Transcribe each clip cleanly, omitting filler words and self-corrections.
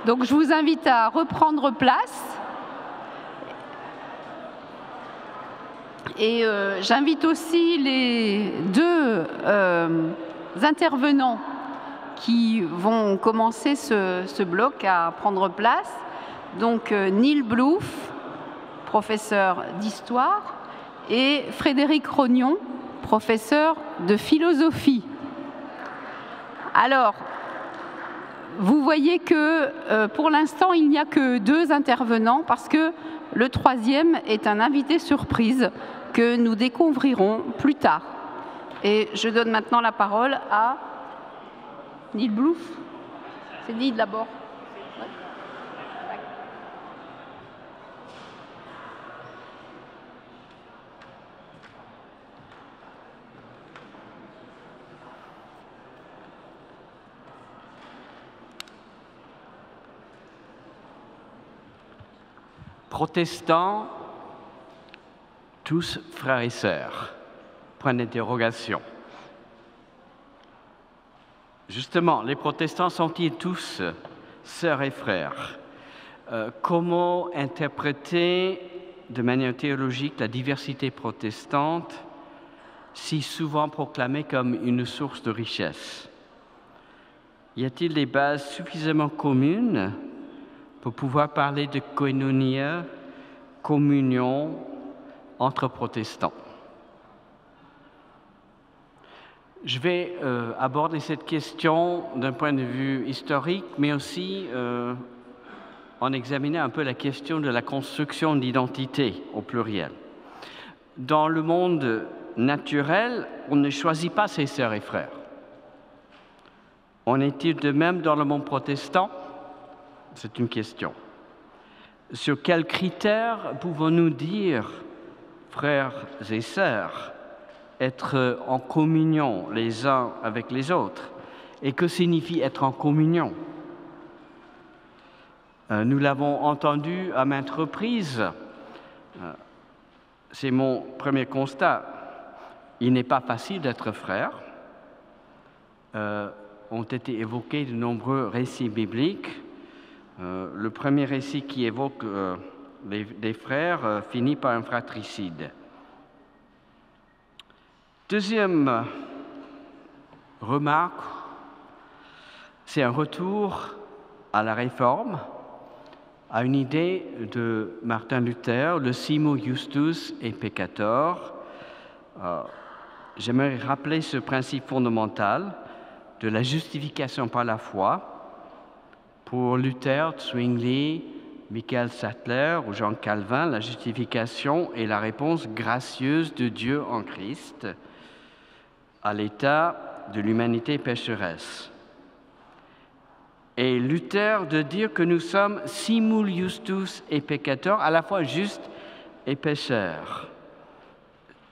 Donc je vous invite à reprendre place. Et j'invite aussi les deux intervenants qui vont commencer ce bloc à prendre place. Donc Neil Blouf, professeur d'histoire, et Frédéric Rognon, professeur de philosophie. Alors, vous voyez que pour l'instant, il n'y a que deux intervenants parce que le troisième est un invité surprise que nous découvrirons plus tard. Et je donne maintenant la parole à Neil Blouf. C'est Neil d'abord. Protestants, tous frères et sœurs. Point d'interrogation. Justement, les protestants sont-ils tous sœurs et frères? Comment interpréter de manière théologique la diversité protestante, si souvent proclamée comme une source de richesse? Y a-t-il des bases suffisamment communes pour pouvoir parler de koinonia, communion entre protestants? Je vais aborder cette question d'un point de vue historique, mais aussi en examinant un peu la question de la construction d'identité au pluriel. Dans le monde naturel, on ne choisit pas ses sœurs et frères. En est-il de même dans le monde protestant? C'est une question. Sur quels critères pouvons-nous dire, frères et sœurs, être en communion les uns avec les autres? Et que signifie être en communion? Nous l'avons entendu à maintes reprises. C'est mon premier constat. Il n'est pas facile d'être frère. Ont été évoqués de nombreux récits bibliques. Le premier récit qui évoque les frères finit par un fratricide. Deuxième remarque, c'est un retour à la Réforme, à une idée de Martin Luther, le Simo Justus et Peccator. J'aimerais rappeler ce principe fondamental de la justification par la foi. Pour Luther, Zwingli, Michael Sattler ou Jean Calvin, la justification est la réponse gracieuse de Dieu en Christ à l'état de l'humanité pécheresse. Et Luther de dire que nous sommes simul justus et peccator, à la fois justes et pécheurs.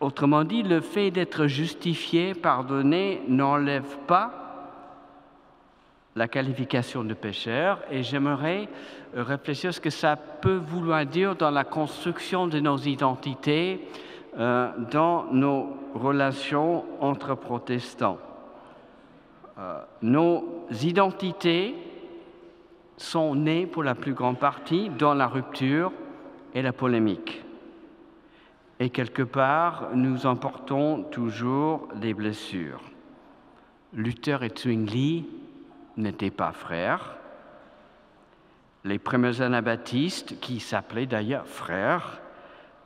Autrement dit, le fait d'être justifié, pardonné, n'enlève pas la qualification de pécheur, et j'aimerais réfléchir à ce que ça peut vouloir dire dans la construction de nos identités, dans nos relations entre protestants. Nos identités sont nées pour la plus grande partie dans la rupture et la polémique. Et quelque part, nous emportons toujours des blessures. Luther et Zwingli n'étaient pas frères. Les premiers anabaptistes, qui s'appelaient d'ailleurs frères,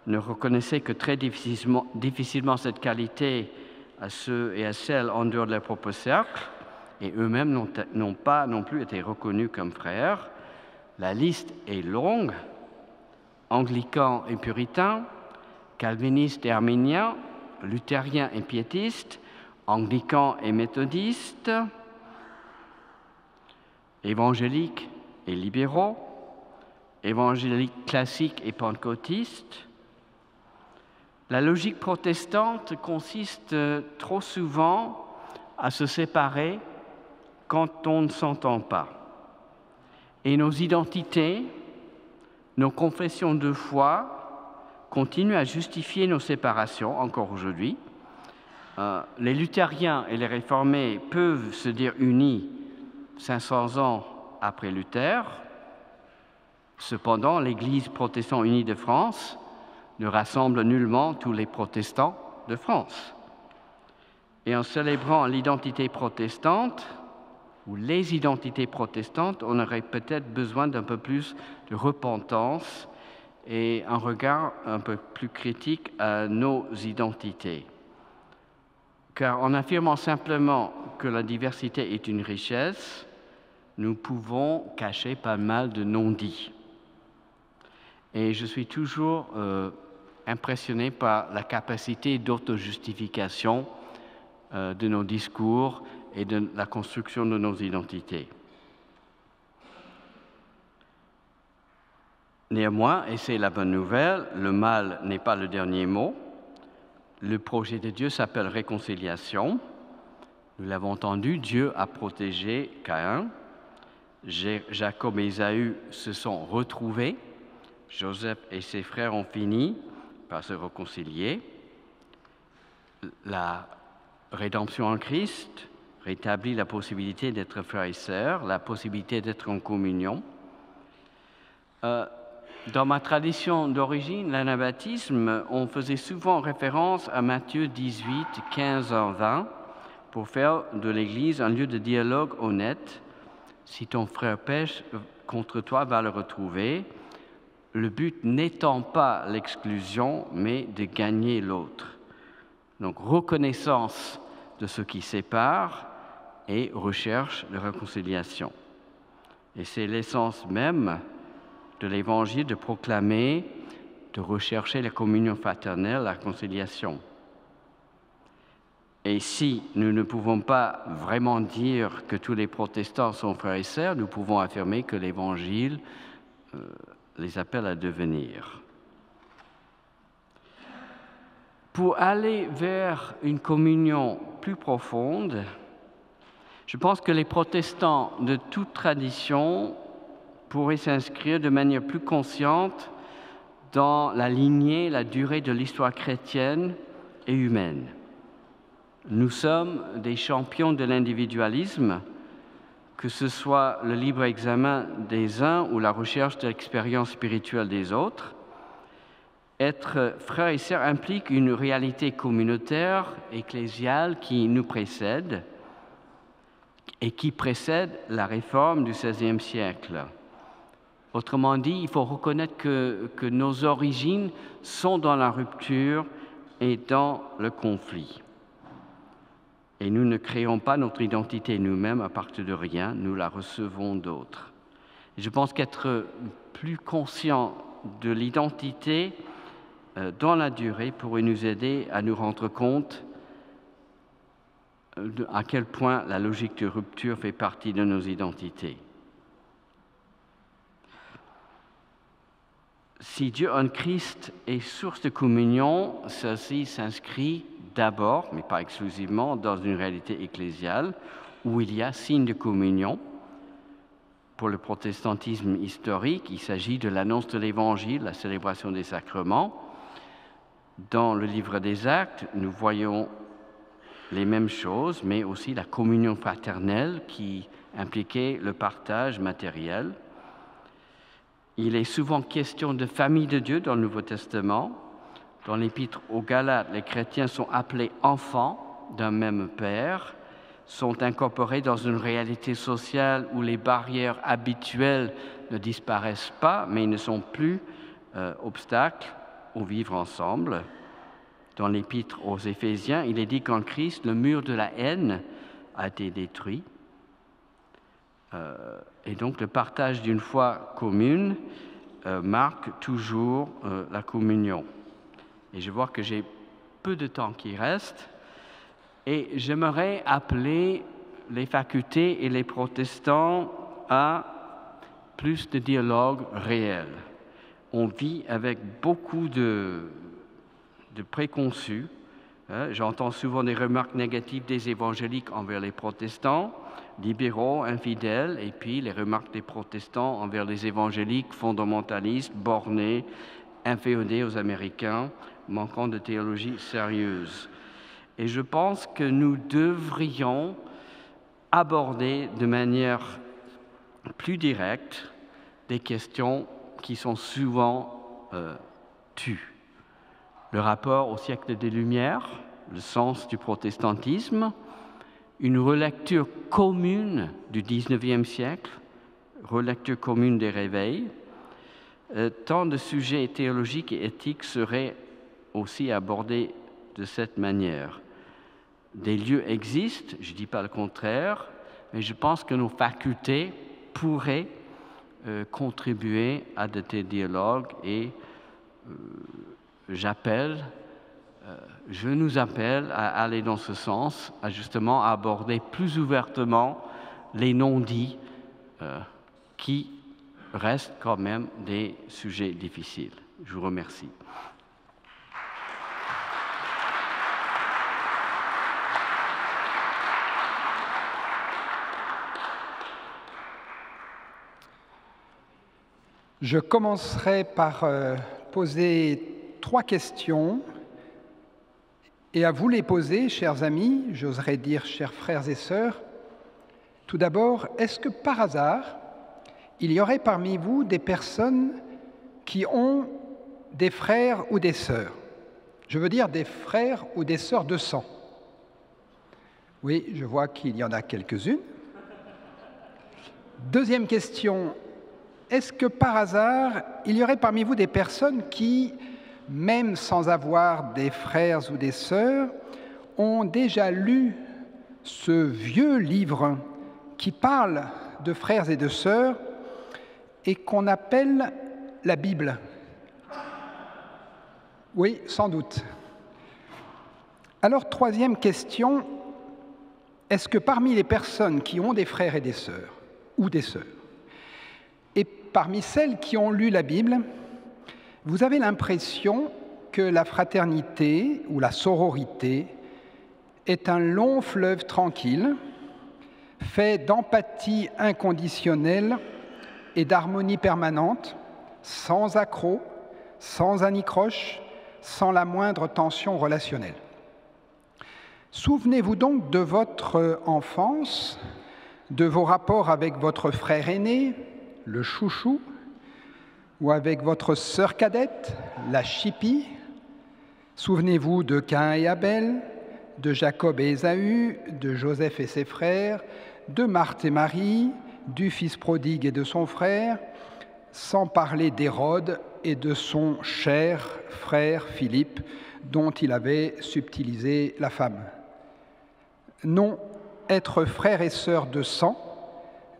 ne reconnaissaient que très difficilement cette qualité à ceux et à celles en dehors de leur propre cercle, et eux-mêmes n'ont pas non plus été reconnus comme frères. La liste est longue, anglicans et puritains, calvinistes et arméniens, luthériens et piétistes, anglicans et méthodistes, évangéliques et libéraux, évangéliques classiques et pentecôtistes. La logique protestante consiste trop souvent à se séparer quand on ne s'entend pas. Et nos identités, nos confessions de foi continuent à justifier nos séparations encore aujourd'hui. Les luthériens et les réformés peuvent se dire unis 500 ans après Luther, Cependant, l'Église protestante unie de France ne rassemble nullement tous les protestants de France. Et en célébrant l'identité protestante, ou les identités protestantes, on aurait peut-être besoin d'un peu plus de repentance et un regard un peu plus critique à nos identités. Car en affirmant simplement que la diversité est une richesse, nous pouvons cacher pas mal de non-dits. Et je suis toujours impressionné par la capacité d'autojustification de nos discours et de la construction de nos identités. Néanmoins, et c'est la bonne nouvelle, le mal n'est pas le dernier mot. Le projet de Dieu s'appelle réconciliation. Nous l'avons entendu, Dieu a protégé Caïn. Jacob et Ésaü se sont retrouvés. Joseph et ses frères ont fini par se réconcilier. La rédemption en Christ rétablit la possibilité d'être frères et sœurs, la possibilité d'être en communion. Dans ma tradition d'origine, l'anabaptisme, on faisait souvent référence à Matthieu 18, 15 à 20, pour faire de l'Église un lieu de dialogue honnête. Si ton frère pêche contre toi, va le retrouver. Le but n'étant pas l'exclusion, mais de gagner l'autre. Donc, reconnaissance de ce qui sépare et recherche de réconciliation. Et c'est l'essence même de l'Évangile de proclamer, de rechercher la communion fraternelle, la réconciliation. Et si nous ne pouvons pas vraiment dire que tous les protestants sont frères et sœurs, nous pouvons affirmer que l'Évangile les appelle à devenir. Pour aller vers une communion plus profonde, je pense que les protestants de toute tradition pourraient s'inscrire de manière plus consciente dans la lignée, la durée de l'histoire chrétienne et humaine. Nous sommes des champions de l'individualisme, que ce soit le libre examen des uns ou la recherche de l'expérience spirituelle des autres. Être frère et sœur implique une réalité communautaire, ecclésiale qui nous précède et qui précède la réforme du XVIe siècle. Autrement dit, il faut reconnaître que nos origines sont dans la rupture et dans le conflit. Et nous ne créons pas notre identité nous-mêmes à partir de rien, nous la recevons d'autres. Et je pense qu'être plus conscient de l'identité dans la durée pourrait nous aider à nous rendre compte à quel point la logique de rupture fait partie de nos identités. Si Dieu en Christ est source de communion, celle-ci s'inscrit d'abord, mais pas exclusivement, dans une réalité ecclésiale où il y a signe de communion. Pour le protestantisme historique, il s'agit de l'annonce de l'Évangile, la célébration des sacrements. Dans le livre des Actes, nous voyons les mêmes choses, mais aussi la communion fraternelle qui impliquait le partage matériel. Il est souvent question de famille de Dieu dans le Nouveau Testament. Dans l'Épître aux Galates, les chrétiens sont appelés enfants d'un même Père, sont incorporés dans une réalité sociale où les barrières habituelles ne disparaissent pas, mais ne sont plus obstacles au vivre ensemble. Dans l'Épître aux Éphésiens, il est dit qu'en Christ, le mur de la haine a été détruit. Et donc le partage d'une foi commune marque toujours la communion. Et je vois que j'ai peu de temps qui reste et j'aimerais appeler les facultés et les protestants à plus de dialogue réel. On vit avec beaucoup de préconçus. J'entends souvent des remarques négatives des évangéliques envers les protestants, libéraux, infidèles, et puis les remarques des protestants envers les évangéliques fondamentalistes, bornés, inféodés aux Américains, manquant de théologie sérieuse. Et je pense que nous devrions aborder de manière plus directe des questions qui sont souvent tus. Le rapport au siècle des Lumières, le sens du protestantisme, une relecture commune du XIXe siècle, relecture commune des réveils. Tant de sujets théologiques et éthiques seraient aussi abordés de cette manière. Des lieux existent, je ne dis pas le contraire, mais je pense que nos facultés pourraient contribuer à de tels dialogues et je nous appelle à aller dans ce sens, à justement aborder plus ouvertement les non-dits qui restent quand même des sujets difficiles. Je vous remercie. Je commencerai par poser 3 questions et à vous les poser, chers amis, j'oserais dire chers frères et sœurs. Tout d'abord, est-ce que par hasard, il y aurait parmi vous des personnes qui ont des frères ou des sœurs? Je veux dire des frères ou des sœurs de sang. Oui, je vois qu'il y en a quelques-unes. Deuxième question, est-ce que par hasard, il y aurait parmi vous des personnes qui, même sans avoir des frères ou des sœurs, ont déjà lu ce vieux livre qui parle de frères et de sœurs et qu'on appelle la Bible? Oui, sans doute. Alors, troisième question, est-ce que parmi les personnes qui ont des frères et des sœurs, ou des sœurs, et parmi celles qui ont lu la Bible, vous avez l'impression que la fraternité ou la sororité est un long fleuve tranquille, fait d'empathie inconditionnelle et d'harmonie permanente, sans accroc, sans anicroche, sans la moindre tension relationnelle. Souvenez-vous donc de votre enfance, de vos rapports avec votre frère aîné, le chouchou, ou avec votre sœur cadette, la chipie. Souvenez-vous de Caïn et Abel, de Jacob et Ésaü, de Joseph et ses frères, de Marthe et Marie, du fils prodigue et de son frère, sans parler d'Hérode et de son cher frère Philippe, dont il avait subtilisé la femme. Non, être frère et sœur de sang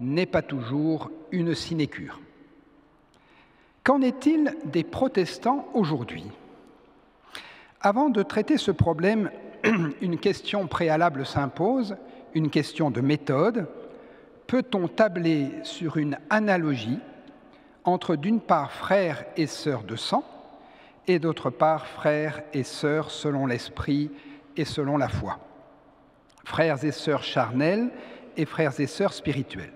n'est pas toujours une sinécure. Qu'en est-il des protestants aujourd'hui? Avant de traiter ce problème, une question préalable s'impose, une question de méthode. Peut-on tabler sur une analogie entre, d'une part, frères et sœurs de sang, et d'autre part, frères et sœurs selon l'esprit et selon la foi? Frères et sœurs charnels et frères et sœurs spirituels.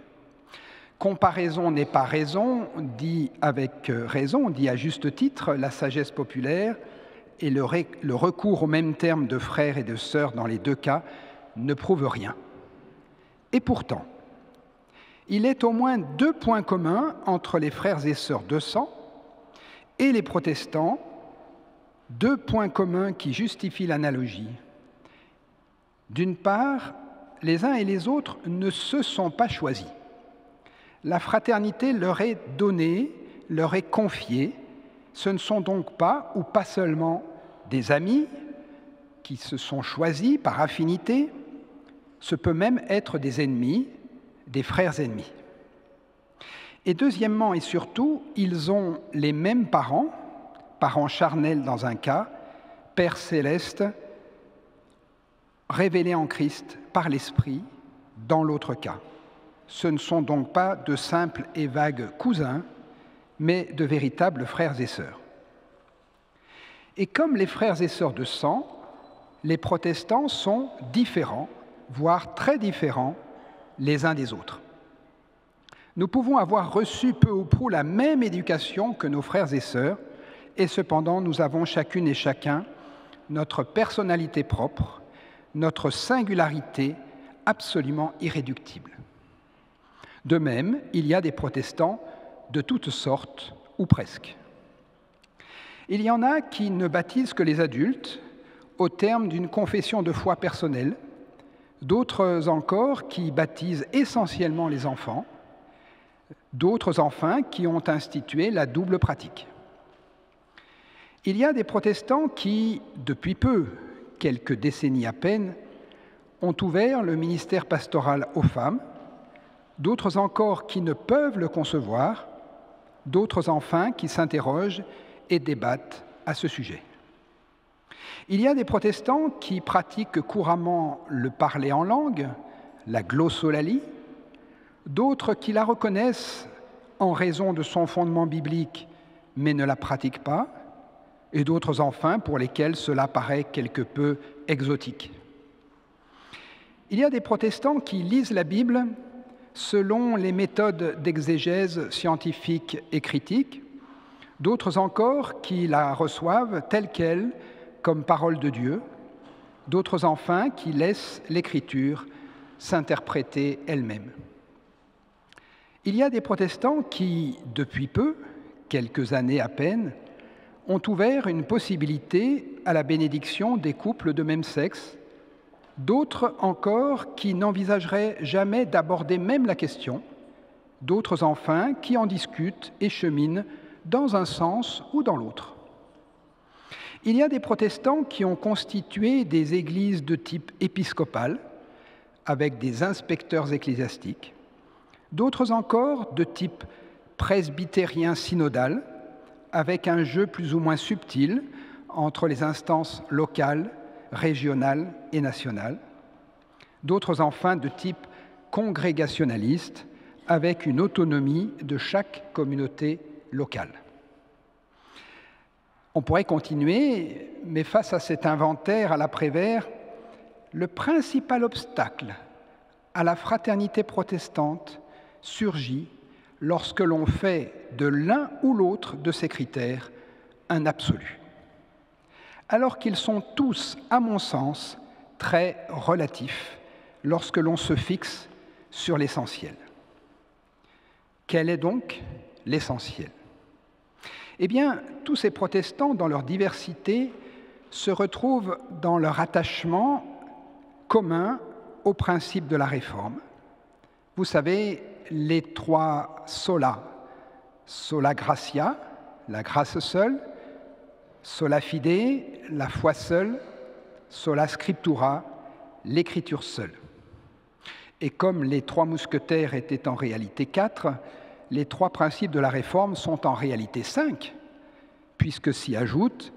Comparaison n'est pas raison, dit avec raison, dit à juste titre la sagesse populaire, et le recours au même terme de frères et de sœurs dans les deux cas ne prouve rien. Et pourtant, il est au moins 2 points communs entre les frères et sœurs de sang et les protestants, 2 points communs qui justifient l'analogie. D'une part, les uns et les autres ne se sont pas choisis. La fraternité leur est donnée, leur est confiée. Ce ne sont donc pas, ou pas seulement, des amis qui se sont choisis par affinité. Ce peut même être des ennemis, des frères ennemis. Et deuxièmement et surtout, ils ont les mêmes parents, parents charnels dans un cas, Père céleste, révélé en Christ par l'Esprit dans l'autre cas. Ce ne sont donc pas de simples et vagues cousins, mais de véritables frères et sœurs. Et comme les frères et sœurs de sang, les protestants sont différents, voire très différents, les uns des autres. Nous pouvons avoir reçu peu ou prou la même éducation que nos frères et sœurs, et cependant nous avons chacune et chacun notre personnalité propre, notre singularité absolument irréductible. De même, il y a des protestants de toutes sortes ou presque. Il y en a qui ne baptisent que les adultes au terme d'une confession de foi personnelle, d'autres encore qui baptisent essentiellement les enfants, d'autres enfin qui ont institué la double pratique. Il y a des protestants qui, depuis peu, quelques décennies à peine, ont ouvert le ministère pastoral aux femmes, d'autres encore qui ne peuvent le concevoir, d'autres enfin qui s'interrogent et débattent à ce sujet. Il y a des protestants qui pratiquent couramment le parler en langue, la glossolalie, d'autres qui la reconnaissent en raison de son fondement biblique, mais ne la pratiquent pas, et d'autres enfin pour lesquels cela paraît quelque peu exotique. Il y a des protestants qui lisent la Bible selon les méthodes d'exégèse scientifique et critique, d'autres encore qui la reçoivent telle qu'elle, comme parole de Dieu, d'autres enfin qui laissent l'Écriture s'interpréter elle-même. Il y a des protestants qui, depuis peu, quelques années à peine, ont ouvert une possibilité à la bénédiction des couples de même sexe, d'autres encore qui n'envisageraient jamais d'aborder même la question, d'autres enfin qui en discutent et cheminent dans un sens ou dans l'autre. Il y a des protestants qui ont constitué des églises de type épiscopal, avec des inspecteurs ecclésiastiques, d'autres encore de type presbytérien synodal, avec un jeu plus ou moins subtil entre les instances locales, régionales et nationales, d'autres enfin de type congrégationaliste, avec une autonomie de chaque communauté locale. On pourrait continuer, mais face à cet inventaire à la Prévert, le principal obstacle à la fraternité protestante surgit lorsque l'on fait de l'un ou l'autre de ces critères un absolu, alors qu'ils sont tous, à mon sens, très relatifs lorsque l'on se fixe sur l'essentiel. Quel est donc l'essentiel ? Eh bien, tous ces protestants, dans leur diversité, se retrouvent dans leur attachement commun au principe de la réforme. Vous savez, les trois sola, sola gratia, la grâce seule, sola fide, la foi seule, sola scriptura, l'écriture seule. Et comme les trois mousquetaires étaient en réalité 4, les trois principes de la réforme sont en réalité 5, puisque s'y ajoutent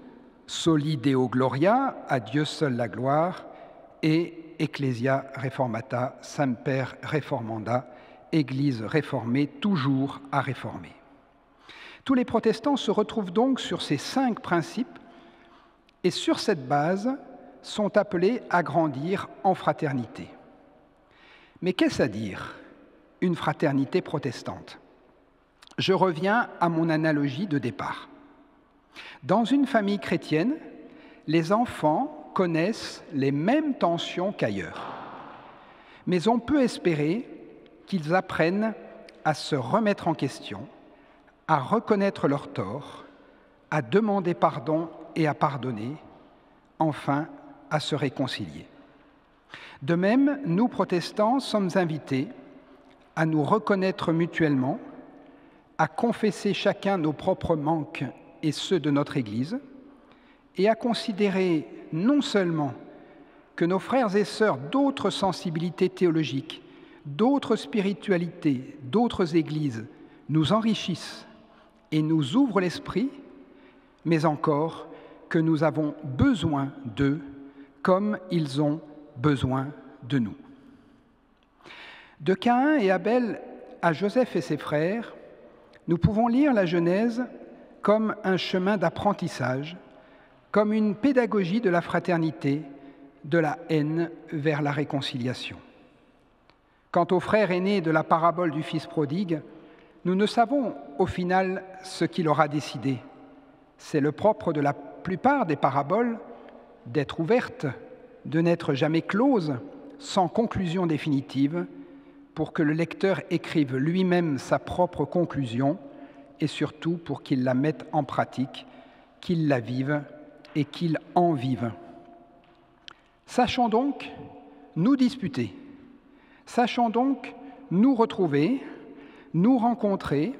Soli Deo Gloria, à Dieu seul la gloire, et Ecclesia Reformata, Semper Reformanda, Église réformée, toujours à réformer. Tous les protestants se retrouvent donc sur ces 5 principes et sur cette base sont appelés à grandir en fraternité. Mais qu'est-ce à dire, une fraternité protestante ? Je reviens à mon analogie de départ. Dans une famille chrétienne, les enfants connaissent les mêmes tensions qu'ailleurs. Mais on peut espérer qu'ils apprennent à se remettre en question, à reconnaître leurs torts, à demander pardon et à pardonner, enfin à se réconcilier. De même, nous, protestants, sommes invités à nous reconnaître mutuellement, à confesser chacun nos propres manques et ceux de notre Église, et à considérer non seulement que nos frères et sœurs d'autres sensibilités théologiques, d'autres spiritualités, d'autres églises nous enrichissent et nous ouvrent l'esprit, mais encore que nous avons besoin d'eux comme ils ont besoin de nous. De Caïn et Abel à Joseph et ses frères, nous pouvons lire la Genèse comme un chemin d'apprentissage, comme une pédagogie de la fraternité, de la haine vers la réconciliation. Quant aux frères aînés de la parabole du fils prodigue, nous ne savons au final ce qu'il aura décidé. C'est le propre de la plupart des paraboles d'être ouvertes, de n'être jamais closes, sans conclusion définitive, pour que le lecteur écrive lui-même sa propre conclusion et surtout pour qu'ils la mettent en pratique, qu'ils la vivent et qu'ils en vivent. Sachons donc nous disputer, sachons donc nous retrouver, nous rencontrer,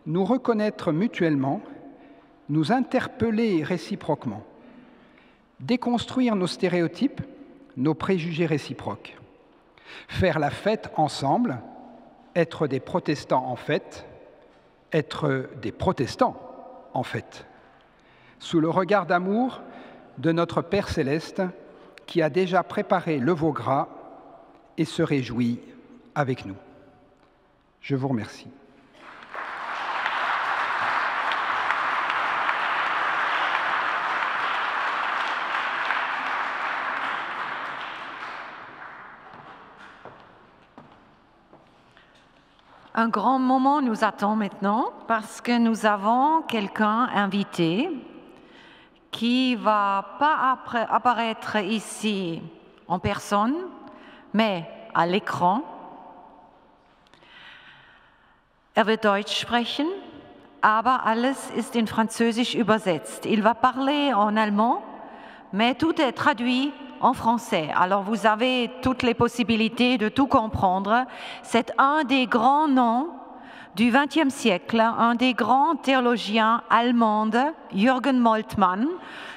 nous reconnaître mutuellement, nous interpeller réciproquement, déconstruire nos stéréotypes, nos préjugés réciproques, faire la fête ensemble, être des protestants en fait, être des protestants en fait, sous le regard d'amour de notre Père céleste qui a déjà préparé le veau gras et se réjouit avec nous. Je vous remercie. Un grand moment nous attend maintenant parce que nous avons quelqu'un invité qui ne va pas apparaître ici en personne, mais à l'écran. Wird Deutsch sprechen, aber alles ist in Französisch übersetzt. Il va parler en allemand, mais tout est traduit en français. Alors vous avez toutes les possibilités de tout comprendre. C'est un des grands noms du XXe siècle, un des grands théologiens allemands, Jürgen Moltmann.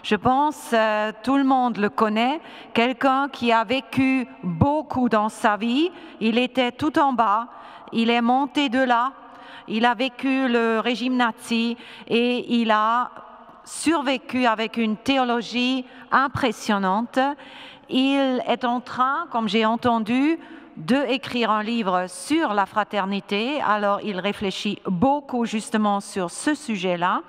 Je pense tout le monde le connaît, quelqu'un qui a vécu beaucoup dans sa vie. Il était tout en bas, il est monté de là, il a vécu le régime nazi et il a survécu avec une théologie impressionnante. Il est en train, comme j'ai entendu, d'écrire un livre sur la fraternité. Alors, il réfléchit beaucoup justement sur ce sujet-là.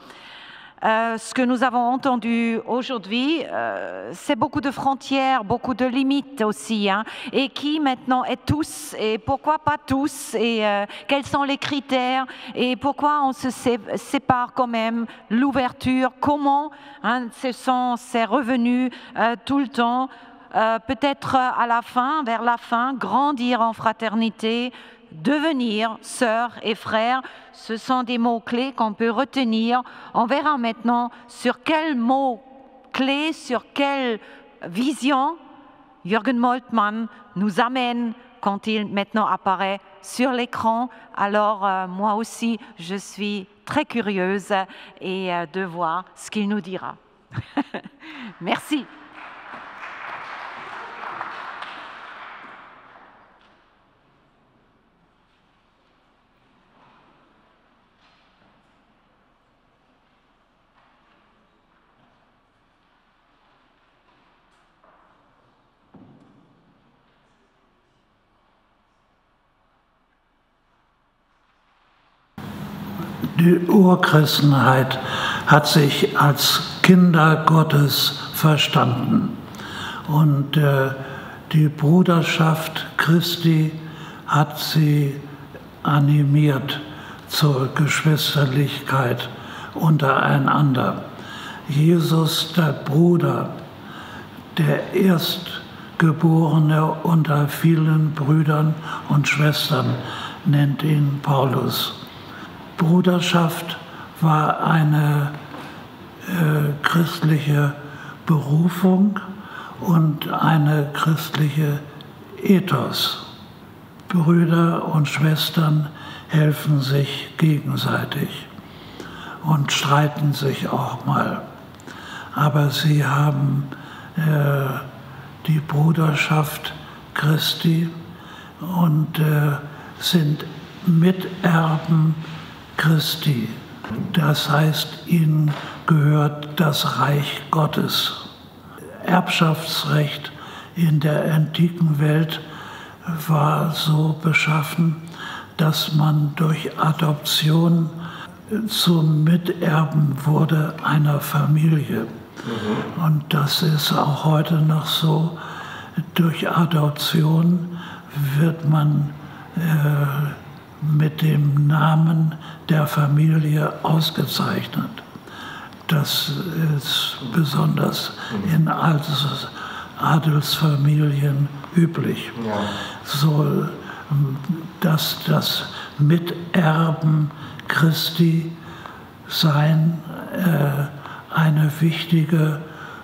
Ce que nous avons entendu aujourd'hui, c'est beaucoup de frontières, beaucoup de limites aussi. Et qui maintenant est tous, et pourquoi pas tous, et quels sont les critères, et pourquoi on se sépare quand même, l'ouverture, comment ce sont ces revenus tout le temps, peut-être à la fin, vers la fin, grandir en fraternité, devenir sœurs et frères, ce sont des mots-clés qu'on peut retenir. On verra maintenant sur quels mots-clés, sur quelle vision Jürgen Moltmann nous amène quand il maintenant apparaît sur l'écran. Alors moi aussi, je suis très curieuse et de voir ce qu'il nous dira. Merci. Die Urchristenheit hat sich als Kinder Gottes verstanden und die Bruderschaft Christi hat sie animiert zur Geschwisterlichkeit untereinander. Jesus, der Bruder, der Erstgeborene unter vielen Brüdern und Schwestern, nennt ihn Paulus. Bruderschaft war eine christliche Berufung und eine christliche Ethos. Brüder und Schwestern helfen sich gegenseitig und streiten sich auch mal. Aber sie haben die Bruderschaft Christi und sind Miterben Christi. Das heißt, ihnen gehört das Reich Gottes. Erbschaftsrecht in der antiken Welt war so beschaffen, dass man durch Adoption zum Miterben wurde einer Familie. Und das ist auch heute noch so. Durch Adoption wird man mit dem Namen der Familie ausgezeichnet. Das ist besonders in Adelsfamilien üblich. Ja. So, dass das Miterben Christi sein eine wichtige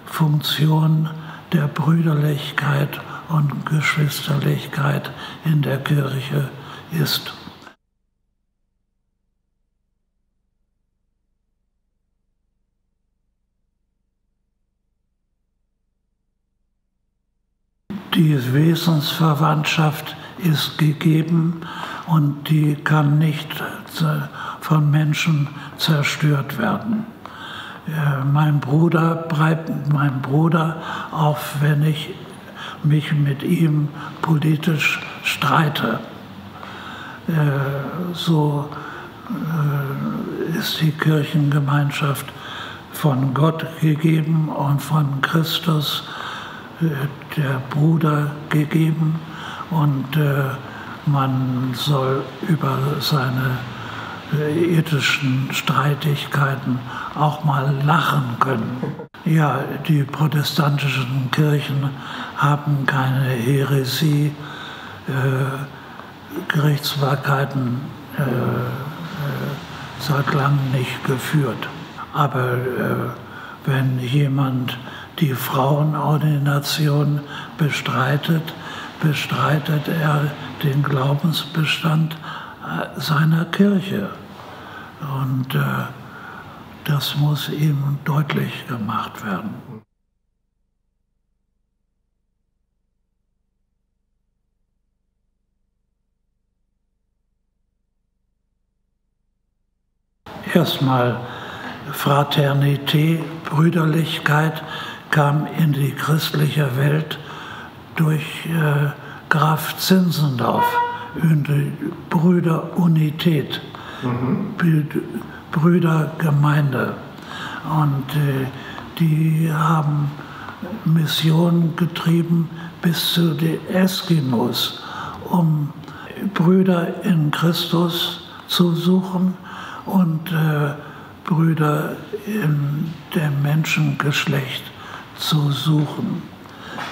Funktion der Brüderlichkeit und Geschwisterlichkeit in der Kirche ist. Die Wesensverwandtschaft ist gegeben und die kann nicht von Menschen zerstört werden. Mein Bruder bleibt mein Bruder, auch wenn ich mich mit ihm politisch streite. So ist die Kirchengemeinschaft von Gott gegeben und von Christus der Bruder gegeben, und man soll über seine ethischen Streitigkeiten auch mal lachen können. Ja, die protestantischen Kirchen haben keine Häresie, Gerichtsbarkeiten seit langem nicht geführt. Aber wenn jemand die Frauenordination bestreitet er den Glaubensbestand seiner Kirche. Und das muss ihm deutlich gemacht werden. Erstmal Fraternität, Brüderlichkeit kam in die christliche Welt durch Graf Zinzendorf, die Brüderunität, Brüdergemeinde. Und die haben Missionen getrieben bis zu den Eskimos, um Brüder in Christus zu suchen und Brüder in dem Menschengeschlecht zu suchen.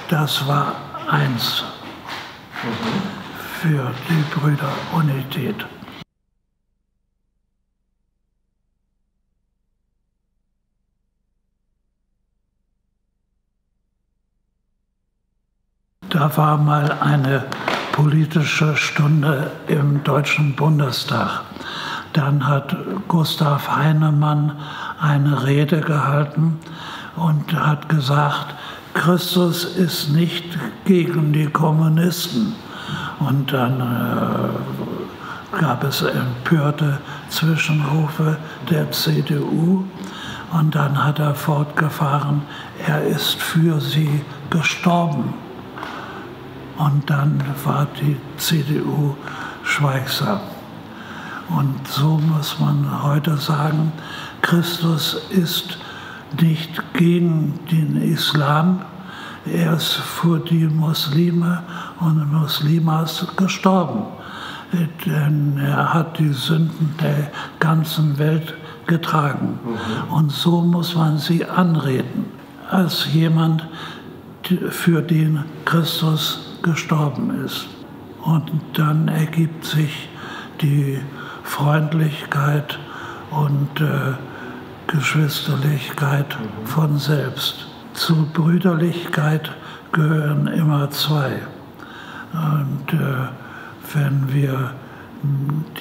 Das war eins für die Brüderunität. Da war mal eine politische Stunde im Deutschen Bundestag. Dann hat Gustav Heinemann eine Rede gehalten und hat gesagt, Christus ist nicht gegen die Kommunisten. Und dann gab es empörte Zwischenrufe der CDU. Und dann hat er fortgefahren, er ist für sie gestorben. Und dann war die CDU schweigsam. Und so muss man heute sagen, Christus ist nicht gegen den Islam, er ist für die Muslime und Muslimas gestorben. Denn er hat die Sünden der ganzen Welt getragen. Und so muss man sie anreden, als jemand, für den Christus gestorben ist. Und dann ergibt sich die Freundlichkeit und Geschwisterlichkeit von selbst. Zu Brüderlichkeit gehören immer zwei. Und wenn wir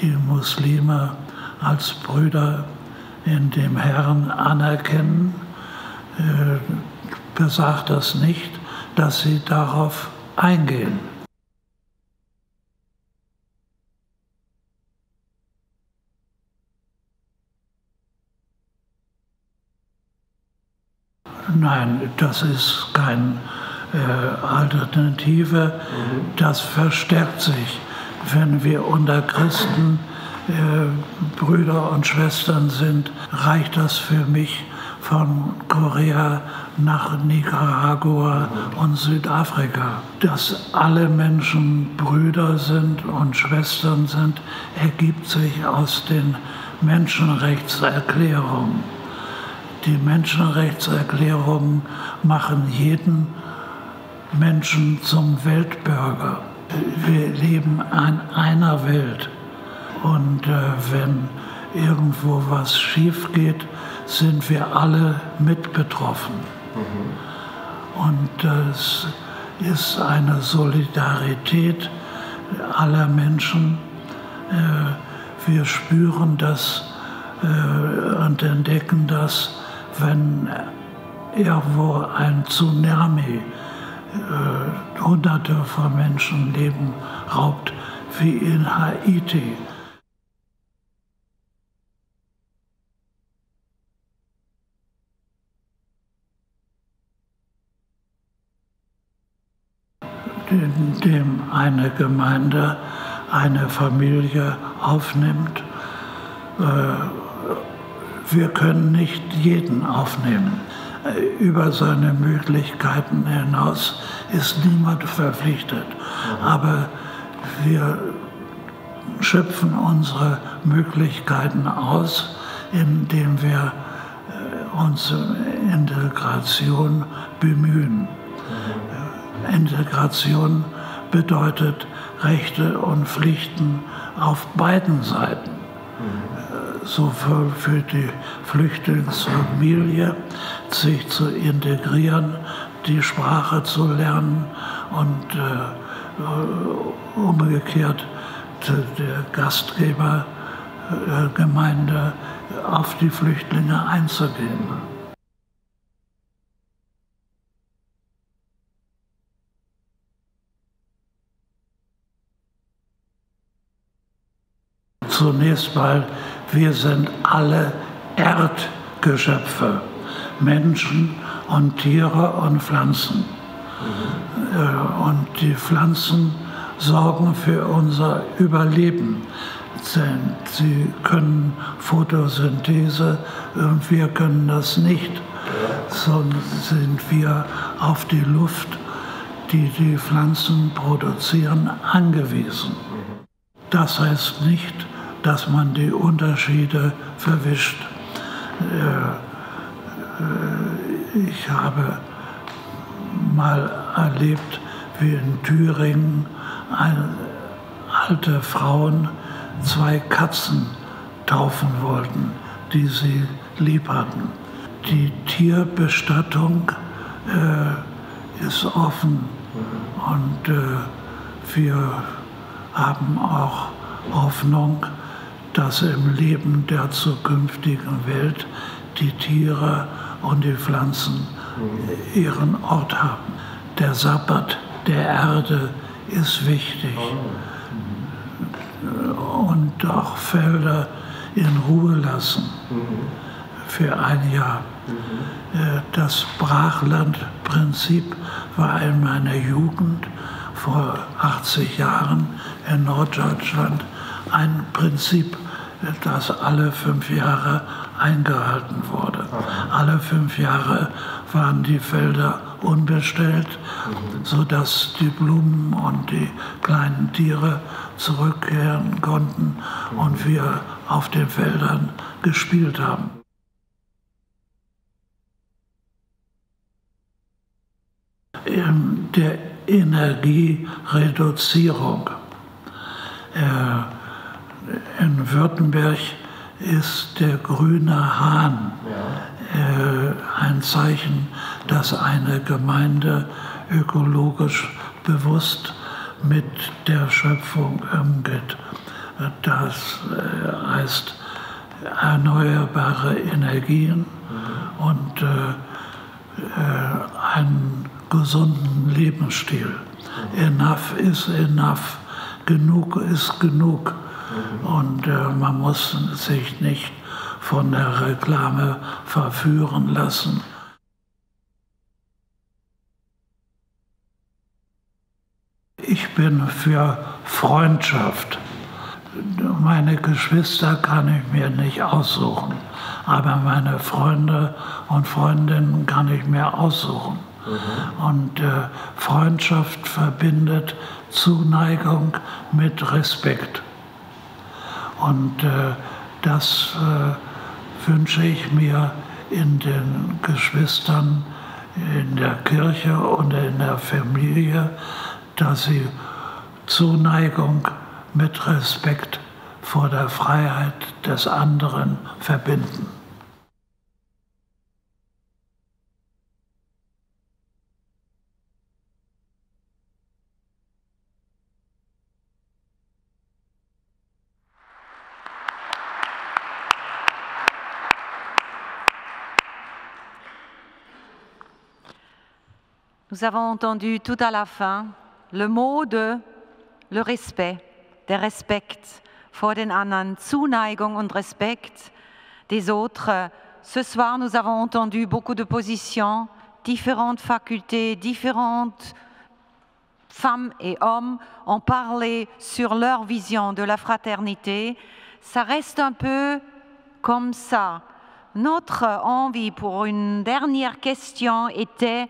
die Muslime als Brüder in dem Herrn anerkennen, besagt das nicht, dass sie darauf eingehen. Nein, das ist keine Alternative. Das verstärkt sich. Wenn wir unter Christen Brüder und Schwestern sind, reicht das für mich von Korea nach Nicaragua und Südafrika. Dass alle Menschen Brüder sind und Schwestern sind, ergibt sich aus den Menschenrechtserklärungen. Die Menschenrechtserklärungen machen jeden Menschen zum Weltbürger. Wir leben in einer Welt. Und wenn irgendwo was schief geht, sind wir alle mit betroffen. Und das ist eine Solidarität aller Menschen. Wir spüren das und entdecken das, wenn irgendwo ein Tsunami Hunderte von Menschenleben raubt, wie in Haiti. In dem eine Gemeinde eine Familie aufnimmt. Wir können nicht jeden aufnehmen. Über seine Möglichkeiten hinaus ist niemand verpflichtet. Aber wir schöpfen unsere Möglichkeiten aus, indem wir uns um Integration bemühen. Integration bedeutet Rechte und Pflichten auf beiden Seiten. Sowohl für die Flüchtlingsfamilie, sich zu integrieren, die Sprache zu lernen und umgekehrt der Gastgebergemeinde auf die Flüchtlinge einzugehen. Zunächst mal, wir sind alle Erdgeschöpfe, Menschen und Tiere und Pflanzen. Und die Pflanzen sorgen für unser Überleben. Sie können Photosynthese und wir können das nicht. So sind wir auf die Luft, die die Pflanzen produzieren, angewiesen. Das heißt nicht, dass man die Unterschiede verwischt. Ich habe mal erlebt, wie in Thüringen alte Frauen 2 Katzen taufen wollten, die sie lieb hatten. Die Tierbestattung ist offen und wir haben auch Hoffnung, dass im Leben der zukünftigen Welt die Tiere und die Pflanzen ihren Ort haben. Der Sabbat der Erde ist wichtig. Und auch Felder in Ruhe lassen für ein Jahr. Das Brachlandprinzip war in meiner Jugend vor 80 Jahren in Norddeutschland ein Prinzip, das alle 5 Jahre eingehalten wurde. Alle 5 Jahre waren die Felder unbestellt, sodass die Blumen und die kleinen Tiere zurückkehren konnten und wir auf den Feldern gespielt haben. In der Energiereduzierung in Württemberg ist der grüne Hahn ein Zeichen, dass eine Gemeinde ökologisch bewusst mit der Schöpfung umgeht. Das heißt erneuerbare Energien und einen gesunden Lebensstil. Enough is enough. Genug ist genug. Und man muss sich nicht von der Reklame verführen lassen. Ich bin für Freundschaft. Meine Geschwister kann ich mir nicht aussuchen, aber meine Freunde und Freundinnen kann ich mir aussuchen. Und Freundschaft verbindet Zuneigung mit Respekt. Und das wünsche ich mir in den Geschwistern, in der Kirche und in der Familie, dass sie Zuneigung mit Respekt vor der Freiheit des anderen verbinden. Nous avons entendu tout à la fin le mot de le Respekt, der Respekt vor den anderen, Zuneigung und Respekt des autres. Ce soir, nous avons entendu beaucoup de positions, différentes facultés, différentes femmes et hommes ont parlé sur leur vision de la fraternité. Ça reste un peu comme ça. Notre envie pour une dernière question était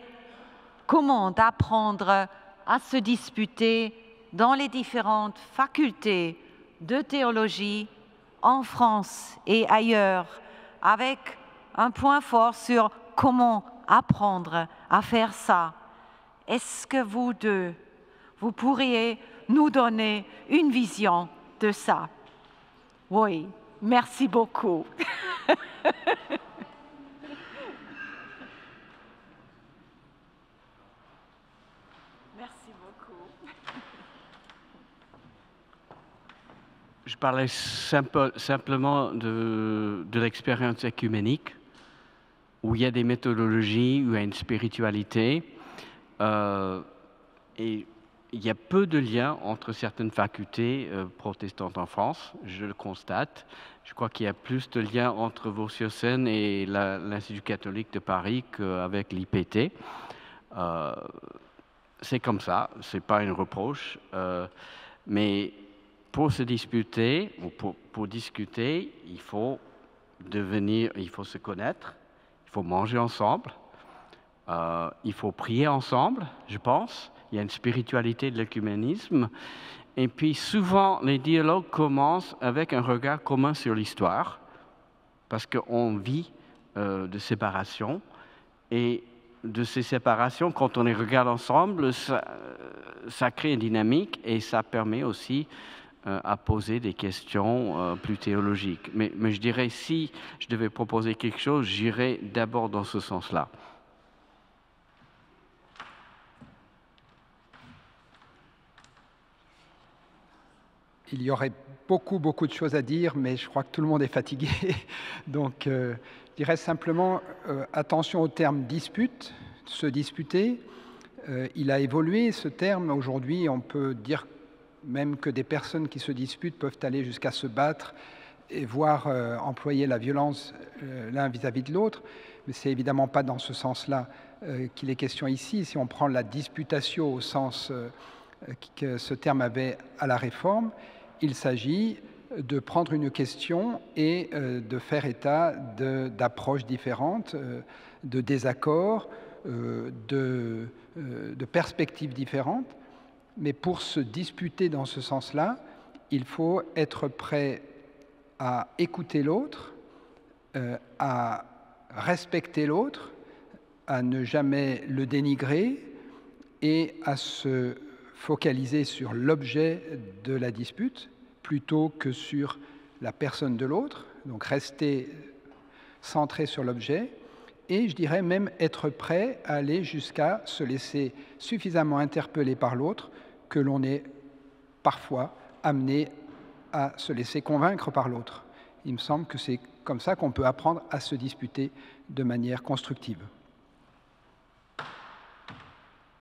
comment apprendre à se disputer dans les différentes facultés de théologie en France et ailleurs, avec un point fort sur comment apprendre à faire ça. Est-ce que vous deux, vous pourriez nous donner une vision de ça? Oui, merci beaucoup. Je parlais simplement de l'expérience œcuménique, où il y a des méthodologies, où il y a une spiritualité, et il y a peu de liens entre certaines facultés protestantes en France, je le constate. Je crois qu'il y a plus de liens entre Vaux-sur-Seine et l'Institut catholique de Paris qu'avec l'IPT. C'est comme ça, ce n'est pas une reproche, mais pour se disputer, ou pour discuter, il faut se connaître, il faut manger ensemble, il faut prier ensemble, je pense. Il y a une spiritualité de l'œcuménisme. Et puis souvent, les dialogues commencent avec un regard commun sur l'histoire, parce qu'on vit de séparation. Et de ces séparations, quand on les regarde ensemble, ça crée une dynamique et ça permet aussi à poser des questions plus théologiques. Mais je dirais, si je devais proposer quelque chose, j'irais d'abord dans ce sens-là. Il y aurait beaucoup de choses à dire, mais je crois que tout le monde est fatigué. Donc, je dirais simplement, attention au terme dispute, se disputer. Il a évolué, ce terme. Aujourd'hui, on peut dire même que des personnes qui se disputent peuvent aller jusqu'à se battre et voire employer la violence l'un vis-à-vis de l'autre. Mais ce n'est évidemment pas dans ce sens-là qu'il est question ici. Si on prend la disputatio au sens que ce terme avait à la Réforme, il s'agit de prendre une question et de faire état d'approches différentes, de désaccords, de perspectives différentes. Mais pour se disputer dans ce sens-là, il faut être prêt à écouter l'autre, à respecter l'autre, à ne jamais le dénigrer et à se focaliser sur l'objet de la dispute plutôt que sur la personne de l'autre, donc rester centré sur l'objet, et je dirais même être prêt à aller jusqu'à se laisser suffisamment interpeller par l'autre que l'on est parfois amené à se laisser convaincre par l'autre. Il me semble que c'est comme ça qu'on peut apprendre à se disputer de manière constructive.